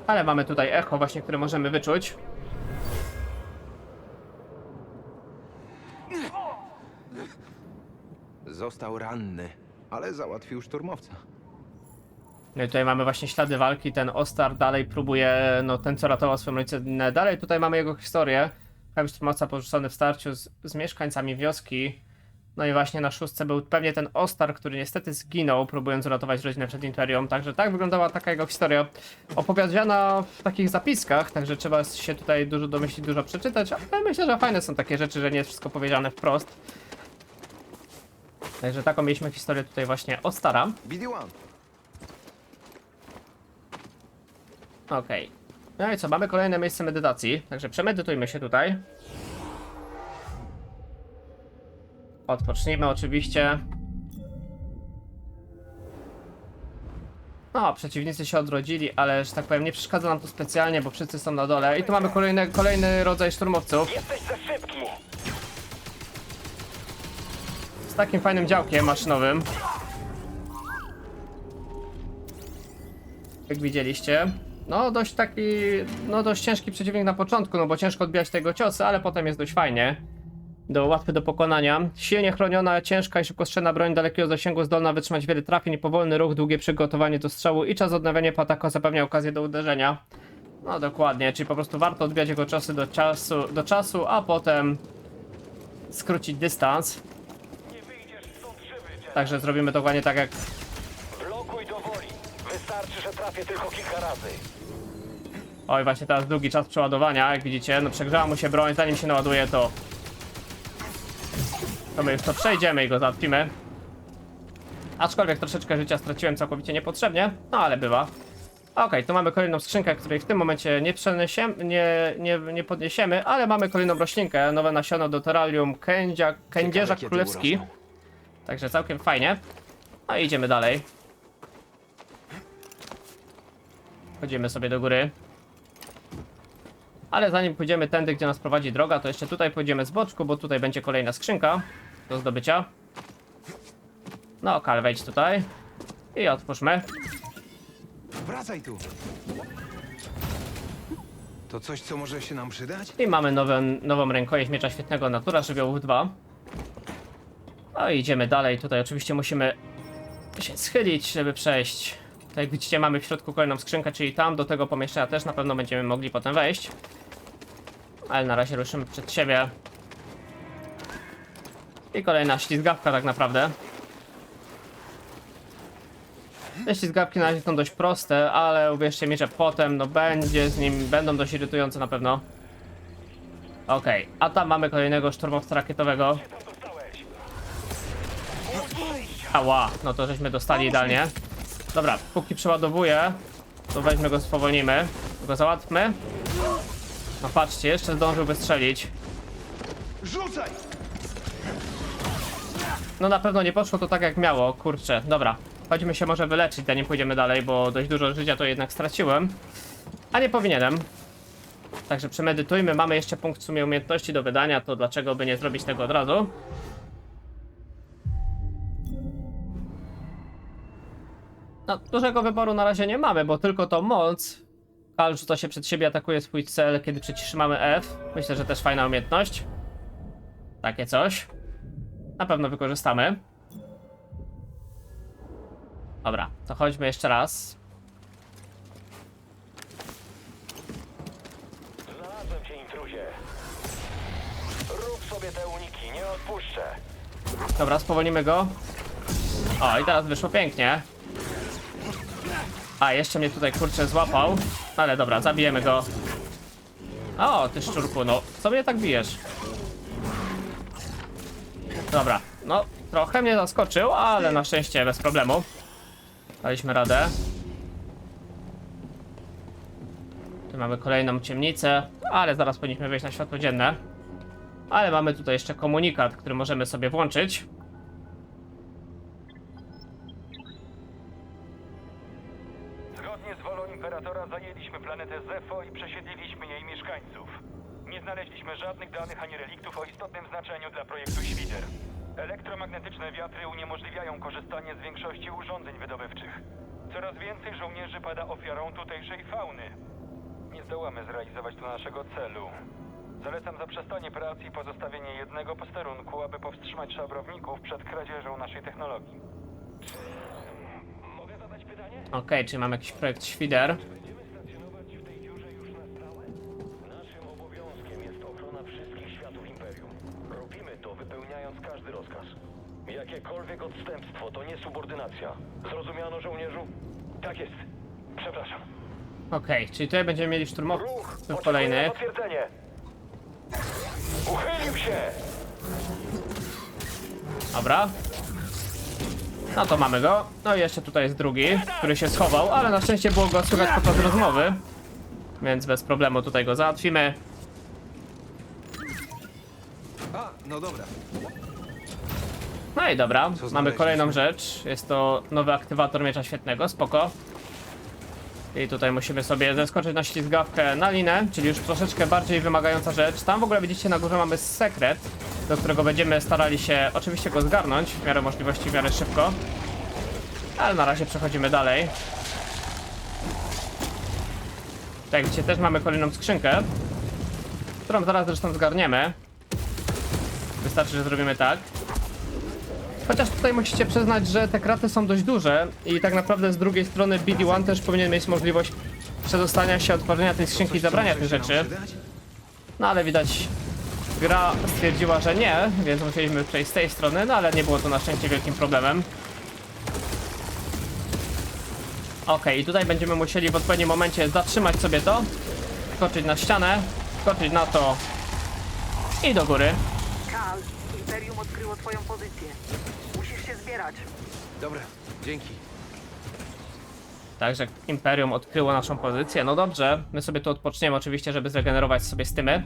Ale mamy tutaj echo właśnie, które możemy wyczuć. Został ranny, ale załatwił szturmowca. No i tutaj mamy właśnie ślady walki, ten Ostar dalej próbuje, no ten co ratował swoją ojczyznę, dalej tutaj mamy jego historię. Heavy szturmowca porzucony w starciu z mieszkańcami wioski. No i właśnie na szóstce był pewnie ten Ostar, który niestety zginął, próbując uratować rodzinę przed Imperium. Także tak wyglądała taka jego historia, opowiedziana w takich zapiskach, także trzeba się tutaj dużo domyślić, dużo przeczytać, ale myślę, że fajne są takie rzeczy, że nie jest wszystko powiedziane wprost. Także taką mieliśmy historię tutaj właśnie Ostara. BD-1. Okej. No i co, mamy kolejne miejsce medytacji, także przemedytujmy się tutaj. Odpocznijmy oczywiście. No, przeciwnicy się odrodzili, ale że tak powiem nie przeszkadza nam to specjalnie, bo wszyscy są na dole. I tu mamy kolejny rodzaj szturmowców. Jesteś za szybki. Z takim fajnym działkiem maszynowym. Jak widzieliście. No dość taki, no dość ciężki przeciwnik na początku, no bo ciężko odbijać tego ciosu, ale potem jest dość fajnie. Łatwy do pokonania. Silnie chroniona, ciężka i szybkostrzelna broń dalekiego zasięgu, zdolna wytrzymać wiele trafień, powolny ruch, długie przygotowanie do strzału i czas odnawiania po ataku zapewnia okazję do uderzenia. No dokładnie, czyli po prostu warto odbijać jego ciosy do czasu, a potem skrócić dystans. Nie wyjdziesz stąd żywy, Jedi. Także zrobimy dokładnie tak jak... Blokuj do woli. Wystarczy, że trafię tylko kilka razy. Oj, właśnie teraz długi czas przeładowania, jak widzicie, no przegrzała mu się broń, zanim się naładuje to my już to przejdziemy i go załatwimy. Aczkolwiek troszeczkę życia straciłem całkowicie niepotrzebnie, no ale bywa. Okej, tu mamy kolejną skrzynkę, której w tym momencie nie podniesiemy, ale mamy kolejną roślinkę, nowe nasiono do terrarium kędzierza królewski. Także całkiem fajnie. No i idziemy dalej. Chodzimy sobie do góry. Ale zanim pójdziemy tędy, gdzie nas prowadzi droga, to jeszcze tutaj pójdziemy z boczku, bo tutaj będzie kolejna skrzynka do zdobycia. No, Kal, wejdź tutaj. I otwórzmy. Wracaj tu! To coś, co może się nam przydać? I mamy nową rękojeść miecza świetnego Natura Żywiołów 2. No i idziemy dalej. Tutaj oczywiście musimy się schylić, żeby przejść. Tak jak widzicie, mamy w środku kolejną skrzynkę, czyli tam do tego pomieszczenia też na pewno będziemy mogli potem wejść. Ale na razie ruszymy przed siebie. I kolejna ślizgawka tak naprawdę. Te ślizgawki na razie są dość proste, ale uwierzcie mi, że potem no będą dość irytujące na pewno. Okej, a tam mamy kolejnego szturmowca rakietowego. Ała, no to żeśmy dostali idealnie. Dobra, póki przeładowuję, to weźmy go, spowolnimy. Go załatwmy. No patrzcie, jeszcze zdążył wystrzelić. Rzucaj! No na pewno nie poszło to tak jak miało, kurczę. Dobra, chodźmy się może wyleczyć, zanim pójdziemy dalej, bo dość dużo życia to jednak straciłem. A nie powinienem. Także przemedytujmy, mamy jeszcze punkt w sumie umiejętności do wydania, to dlaczego by nie zrobić tego od razu? No, dużego wyboru na razie nie mamy, bo tylko to moc. Kal rzuca się przed siebie, atakuje swój cel, kiedy przytrzymamy F. Myślę, że też fajna umiejętność. Takie coś. Na pewno wykorzystamy. Dobra, to chodźmy jeszcze raz. Znalazłem cię, intruzie. Rób sobie te uniki, nie odpuszczę. Dobra, spowolnimy go. O, i teraz wyszło pięknie. A, jeszcze mnie tutaj kurczę złapał. Ale dobra, zabijemy go. O, ty szczurku, no. Co mnie tak bijesz? Dobra, no. Trochę mnie zaskoczył, ale na szczęście bez problemu. Daliśmy radę. Tu mamy kolejną ciemnicę, ale zaraz powinniśmy wejść na światło dzienne. Ale mamy tutaj jeszcze komunikat, który możemy sobie włączyć. Zgodnie z wolą Imperatora zajęliśmy planetę Zefo i przesiedliliśmy jej mieszkańców. Nie znaleźliśmy żadnych danych ani reliktów o istotnym znaczeniu dla projektu Świder. Elektromagnetyczne wiatry uniemożliwiają korzystanie z większości urządzeń wydobywczych. Coraz więcej żołnierzy pada ofiarą tutejszej fauny. Nie zdołamy zrealizować tu naszego celu. Zalecam zaprzestanie pracy i pozostawienie jednego posterunku, aby powstrzymać szabrowników przed kradzieżą naszej technologii. Mogę zadać pytanie? Okej, czyli mamy jakiś projekt Świder. Będziemy stacjonować w tej dziurze już na stałe? Naszym obowiązkiem jest ochrona wszystkich światów Imperium. Robimy to, wypełniając każdy rozkaz. Jakiekolwiek odstępstwo to niesubordynacja. Zrozumiano, żołnierzu? Tak jest. Przepraszam. Okej, czyli tutaj będziemy mieli Ruch! szturmowców Oczekuję na kolejnych. potwierdzenie. Uchylił się! Dobra. No to mamy go. No i jeszcze tutaj jest drugi, który się schował, ale na szczęście było go słychać podczas rozmowy. Więc bez problemu tutaj go załatwimy. A, no dobra. No i dobra, mamy znaleźliśmy? kolejną rzecz. Jest to nowy aktywator miecza świetnego, spoko. I tutaj musimy sobie zeskoczyć na ślizgawkę na linę, czyli już troszeczkę bardziej wymagająca rzecz. Tam w ogóle widzicie na górze mamy sekret, do którego będziemy starali się oczywiście go zgarnąć w miarę możliwości, w miarę szybko. Ale na razie przechodzimy dalej. Tak, widzicie, też mamy kolejną skrzynkę, którą zaraz zresztą zgarniemy. Wystarczy, że zrobimy tak. Chociaż tutaj musicie przyznać, że te kraty są dość duże i tak naprawdę z drugiej strony BD-1 też powinien mieć możliwość przedostania się, otworzenia tej skrzynki i zabrania tych rzeczy. No ale widać, gra stwierdziła, że nie, więc musieliśmy przejść z tej strony, no ale nie było to na szczęście wielkim problemem. Okej, i tutaj będziemy musieli w odpowiednim momencie zatrzymać sobie to, skoczyć na ścianę, skoczyć na to i do góry. Kal, Imperium odkryło twoją pozycję. Musisz się zbierać. Dobra, dzięki. Także Imperium odkryło naszą pozycję. No dobrze, my sobie tu odpoczniemy oczywiście, żeby zregenerować sobie stymy.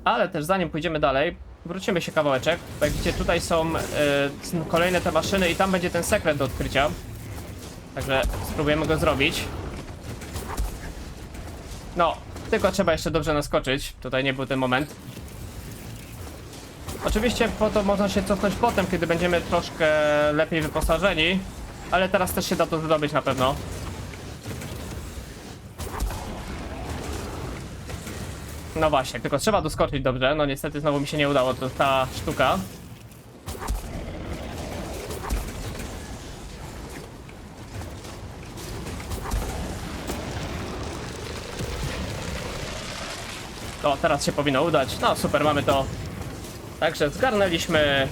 Ale też zanim pójdziemy dalej, wrócimy się kawałeczek. Bo jak widzicie, tutaj są kolejne te maszyny i tam będzie ten sekret do odkrycia. Także spróbujemy go zrobić. No, tylko trzeba jeszcze dobrze naskoczyć. Tutaj nie był ten moment. Oczywiście po to można się cofnąć potem, kiedy będziemy troszkę lepiej wyposażeni. Ale teraz też się da to zdobyć na pewno. No właśnie, tylko trzeba doskoczyć dobrze. No niestety znowu mi się nie udało, to ta sztuka. O, teraz się powinno udać. No super, mamy to. Także zgarnęliśmy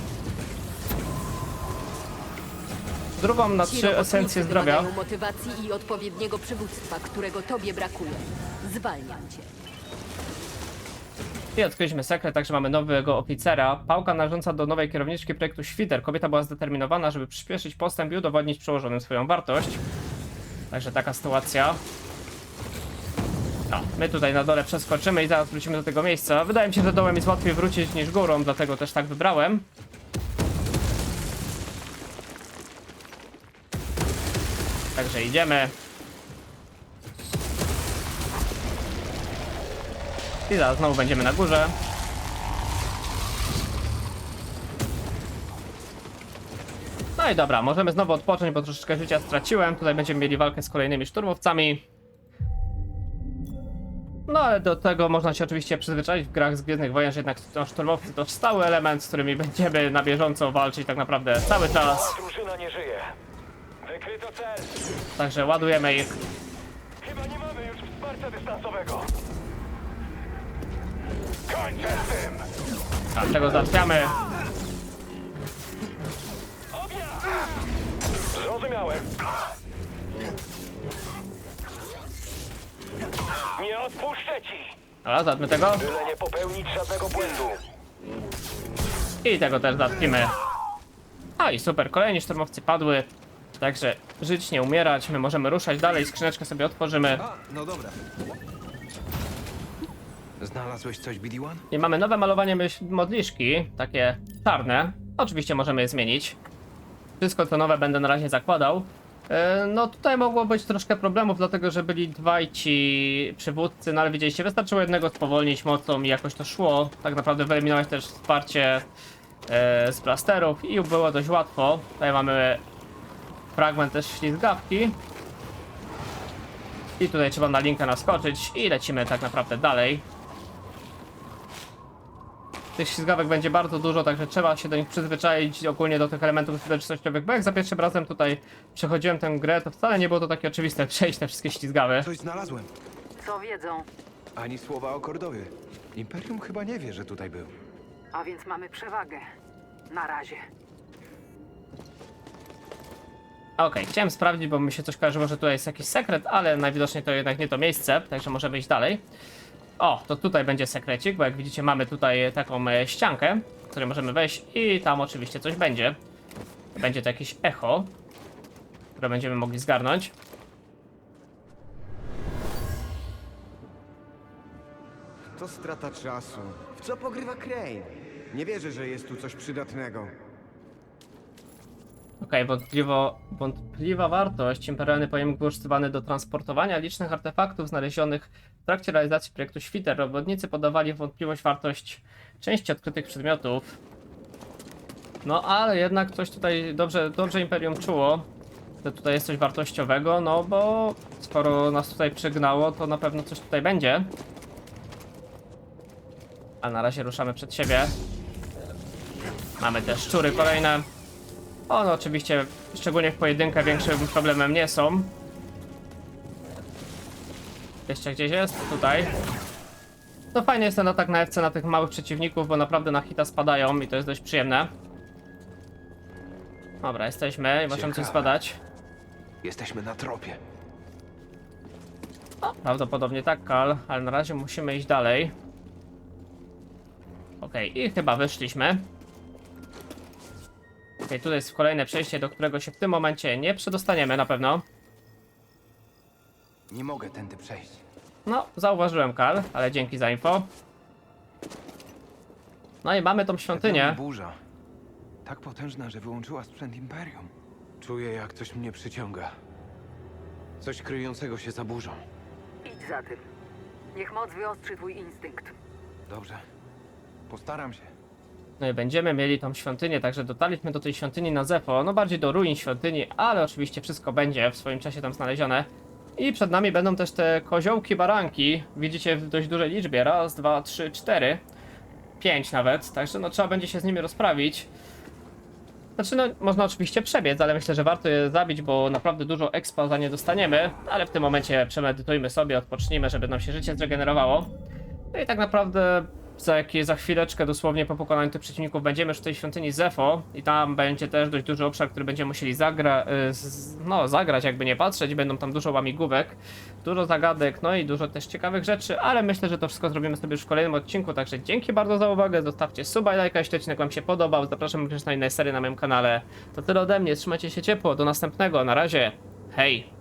drugą na 3 esencje zdrowia. Wymagają motywacji i odpowiedniego przywództwa, którego tobie brakuje. Zwalniam cię. I odkryliśmy sekret, także mamy nowego oficera. Pałka należąca do nowej kierowniczki projektu Świder. Kobieta była zdeterminowana, żeby przyspieszyć postęp i udowodnić przełożonym swoją wartość. Także taka sytuacja. No, my tutaj na dole przeskoczymy i zaraz wrócimy do tego miejsca. Wydaje mi się, że dołem jest łatwiej wrócić niż górą, dlatego też tak wybrałem. Także idziemy. I zaraz znowu będziemy na górze. No i dobra, możemy znowu odpocząć, bo troszeczkę życia straciłem. Tutaj będziemy mieli walkę z kolejnymi szturmowcami. No ale do tego można się oczywiście przyzwyczaić w grach z Gwiezdnych Wojen, że jednak szturmowcy to stały element, z którymi będziemy na bieżąco walczyć tak naprawdę cały czas. Drużyna nie żyje. Wykryto cel. Także ładujemy ich. Chyba nie mamy już wsparcia dystansowego. Kończę z tym. A czego załatwiamy? Zrozumiałem. Nie odpuszczę ci. Dobra, załatwmy tego. Byle nie popełnić żadnego błędu. I tego też załatwimy. A i super, kolejni szturmowcy padły. Także żyć, nie umierać. My możemy ruszać dalej, skrzyneczkę sobie otworzymy. A, no dobra. Znalazłeś coś, BD-1? I mamy nowe malowanie modliszki, takie czarne. Oczywiście możemy je zmienić. Wszystko co nowe będę na razie zakładał. No tutaj mogło być troszkę problemów, dlatego że byli dwaj ci przywódcy, no ale widzieliście, wystarczyło jednego spowolnić mocą i jakoś to szło. Tak naprawdę wyeliminować też wsparcie z blasterów i było dość łatwo. Tutaj mamy fragment też ślizgawki. I tutaj trzeba na linkę naskoczyć i lecimy tak naprawdę dalej. Tych ślizgawek będzie bardzo dużo, także trzeba się do nich przyzwyczaić ogólnie do tych elementów zręcznościowych, bo jak za pierwszym razem tutaj przechodziłem tę grę, to wcale nie było to takie oczywiste przejść te wszystkie ślizgawy. Coś znalazłem. Co wiedzą? Ani słowa o Kordowie. Imperium chyba nie wie, że tutaj był. A więc mamy przewagę. Na razie. Okej, chciałem sprawdzić, bo mi się coś kojarzyło, że tutaj jest jakiś sekret, ale najwidoczniej to jednak nie to miejsce, także możemy iść dalej. O, to tutaj będzie sekrecik, bo jak widzicie mamy tutaj taką ściankę, w której możemy wejść i tam oczywiście coś będzie. Będzie to jakieś echo, które będziemy mogli zgarnąć. To strata czasu. W co pogrywa Crane? Nie wierzę, że jest tu coś przydatnego. Okej, wątpliwa wartość. Imperialny pojemnik był używany do transportowania licznych artefaktów znalezionych w trakcie realizacji projektu Świder. Robotnicy podawali w wątpliwość wartość części odkrytych przedmiotów. No ale jednak coś tutaj dobrze Imperium czuło. naprawdę tutaj jest coś wartościowego, no bo skoro nas tutaj przygnało, to na pewno coś tutaj będzie. A na razie ruszamy przed siebie. Mamy te szczury kolejne. One oczywiście, szczególnie w pojedynkę, większym problemem nie są. Jeszcze gdzieś jest? Tutaj. No fajnie jest ten atak na FC na tych małych przeciwników, bo naprawdę na hita spadają i to jest dość przyjemne. Dobra, jesteśmy i możemy coś Ciekawe. zbadać. Jesteśmy na tropie. O, prawdopodobnie tak, Kal, ale na razie musimy iść dalej. Okej, i chyba wyszliśmy. Okej, tutaj jest kolejne przejście, do którego się w tym momencie nie przedostaniemy na pewno. Nie mogę tędy przejść. No, zauważyłem, Kal, ale dzięki za info. No i mamy tą świątynię. Burza. Tak potężna, że wyłączyła sprzęt Imperium. Czuję, jak coś mnie przyciąga. Coś kryjącego się za burzą. Idź za tym. Niech moc wyostrzy twój instynkt. Dobrze. Postaram się. No i będziemy mieli tą świątynię, także dotarliśmy do tej świątyni na Zefo, no bardziej do ruin świątyni, ale oczywiście wszystko będzie w swoim czasie tam znalezione. I przed nami będą też te koziołki baranki, widzicie w dość dużej liczbie, raz, dwa, trzy, cztery, 5 nawet, także no trzeba będzie się z nimi rozprawić. Znaczy no, można oczywiście przebiec, ale myślę, że warto je zabić, bo naprawdę dużo expa za nie dostaniemy, ale w tym momencie przemedytujmy sobie, odpocznijmy, żeby nam się życie zregenerowało. No i tak naprawdę za chwileczkę, dosłownie po pokonaniu tych przeciwników, będziemy już w tej świątyni Zefo i tam będzie też dość duży obszar, który będziemy musieli zagrać, jakby nie patrzeć. Będą tam dużo łamigłówek, dużo zagadek, no i dużo też ciekawych rzeczy, ale myślę, że to wszystko zrobimy sobie już w kolejnym odcinku, także dzięki bardzo za uwagę, zostawcie suba i lajka, jeśli odcinek wam się podobał, zapraszam również na inne serie na moim kanale. To tyle ode mnie, trzymajcie się ciepło, do następnego, na razie, hej!